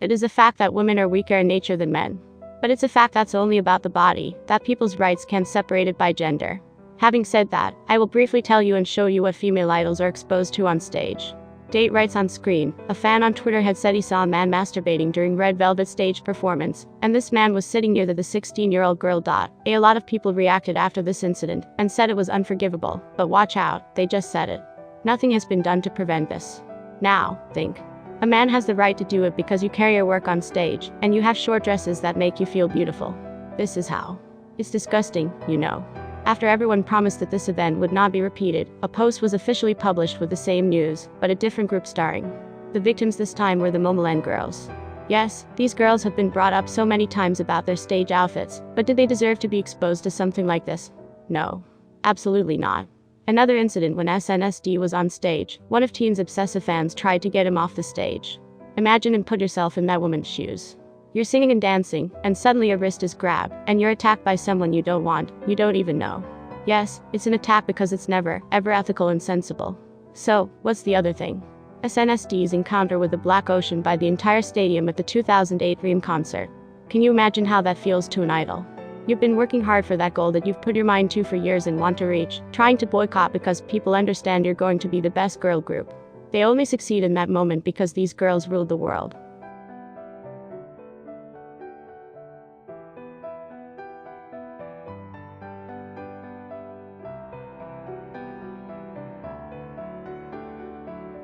It is a fact that women are weaker in nature than men. But it's a fact that's only about the body, that people's rights can't separate it by gender. Having said that, I will briefly tell you and show you what female idols are exposed to on stage. Date rights on screen. A fan on Twitter had said he saw a man masturbating during Red Velvet's stage performance, and this man was sitting near the 16-year-old girl. A lot of people reacted after this incident and said it was unforgivable, but watch out, they just said it. Nothing has been done to prevent this. Now, think. A man has the right to do it because you carry your work on stage, and you have short dresses that make you feel beautiful. This is how. It's disgusting, you know. After everyone promised that this event would not be repeated, a post was officially published with the same news, but a different group starring. The victims this time were the Momoland girls. Yes, these girls have been brought up so many times about their stage outfits, but did they deserve to be exposed to something like this? No. Absolutely not. Another incident when SNSD was on stage, one of Teen's obsessive fans tried to get him off the stage. Imagine and put yourself in that woman's shoes. You're singing and dancing, and suddenly your wrist is grabbed, and you're attacked by someone you don't want, you don't even know. Yes, it's an attack because it's never, ever ethical and sensible. So, what's the other thing? SNSD encounter with the Black Ocean by the entire stadium at the 2008 Dream concert. Can you imagine how that feels to an idol? You've been working hard for that goal that you've put your mind to for years and want to reach, trying to boycott because people understand you're going to be the best girl group. They only succeed in that moment because these girls ruled the world.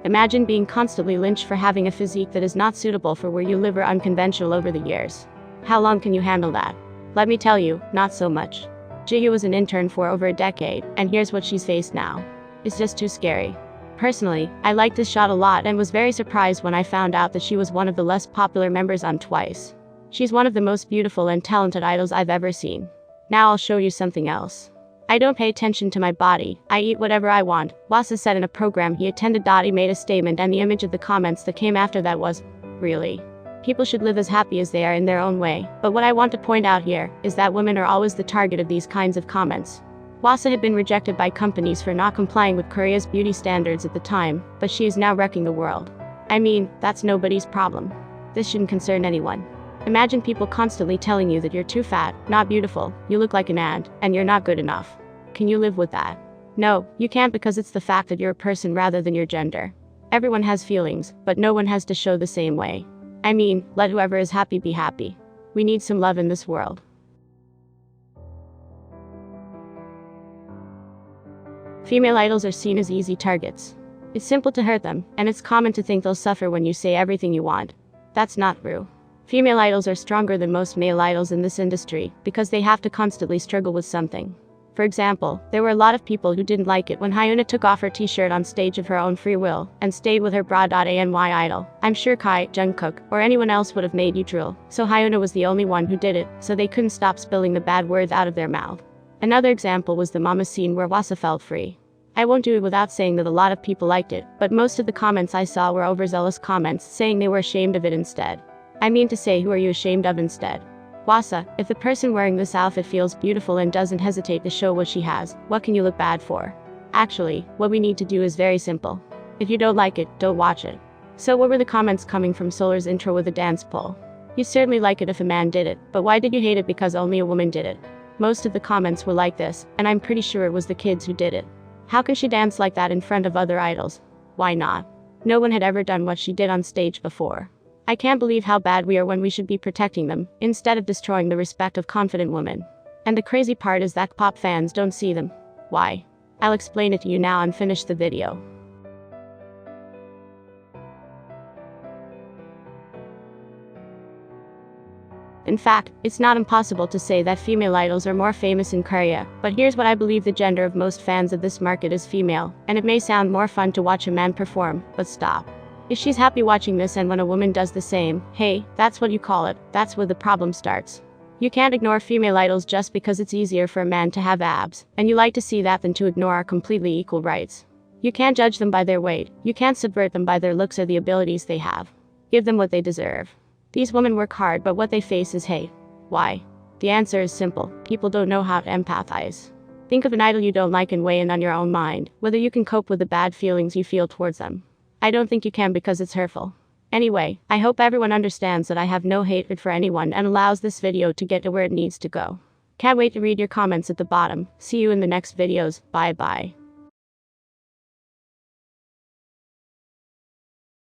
Imagine being constantly lynched for having a physique that is not suitable for where you live or unconventional over the years. How long can you handle that? Let me tell you, not so much. Jihyo was an intern for over a decade, and here's what she's faced now. It's just too scary. Personally, I liked this shot a lot and was very surprised when I found out that she was one of the less popular members on Twice. She's one of the most beautiful and talented idols I've ever seen. Now I'll show you something else. I don't pay attention to my body, I eat whatever I want, Wasa said in a program he attended. He made a statement and the image of the comments that came after that was, really? People should live as happy as they are in their own way, but what I want to point out here is that women are always the target of these kinds of comments. Wasa had been rejected by companies for not complying with Korea's beauty standards at the time, but she is now wrecking the world. I mean, that's nobody's problem. This shouldn't concern anyone. Imagine people constantly telling you that you're too fat, not beautiful, you look like an ant, and you're not good enough. Can you live with that? No, you can't because it's the fact that you're a person rather than your gender. Everyone has feelings, but no one has to show the same way. I mean, let whoever is happy be happy. We need some love in this world. Female idols are seen as easy targets. It's simple to hurt them, and it's common to think they'll suffer when you say everything you want. That's not true. Female idols are stronger than most male idols in this industry because they have to constantly struggle with something. For example, there were a lot of people who didn't like it when Hyuna took off her t-shirt on stage of her own free will and stayed with her bra. Any idol, I'm sure Kai, Jungkook, or anyone else would have made you drool, so Hyuna was the only one who did it, so they couldn't stop spilling the bad words out of their mouth. Another example was the mama scene where Wasa felt free. I won't do it without saying that a lot of people liked it, but most of the comments I saw were overzealous comments saying they were ashamed of it instead. I mean to say, who are you ashamed of instead? Wasa, if the person wearing this outfit feels beautiful and doesn't hesitate to show what she has, what can you look bad for? Actually, what we need to do is very simple. If you don't like it, don't watch it. So what were the comments coming from Solar's intro with a dance pole? You certainly like it if a man did it, but why did you hate it because only a woman did it? Most of the comments were like this, and I'm pretty sure it was the kids who did it. How can she dance like that in front of other idols? Why not? No one had ever done what she did on stage before. I can't believe how bad we are when we should be protecting them, instead of destroying the respect of confident women. And the crazy part is that K-pop fans don't see them. Why? I'll explain it to you now and finish the video. In fact, it's not impossible to say that female idols are more famous in Korea, but here's what I believe: the gender of most fans of this market is female, and it may sound more fun to watch a man perform, but stop. If she's happy watching this and when a woman does the same, hey, that's what you call it, that's where the problem starts. You can't ignore female idols just because it's easier for a man to have abs, and you like to see that than to ignore our completely equal rights. You can't judge them by their weight, you can't subvert them by their looks or the abilities they have. Give them what they deserve. These women work hard, but what they face is hate. Why? The answer is simple: people don't know how to empathize. Think of an idol you don't like and weigh in on your own mind, whether you can cope with the bad feelings you feel towards them. I don't think you can because it's hurtful. Anyway, I hope everyone understands that I have no hatred for anyone and allows this video to get to where it needs to go. Can't wait to read your comments at the bottom. See you in the next videos. Bye bye.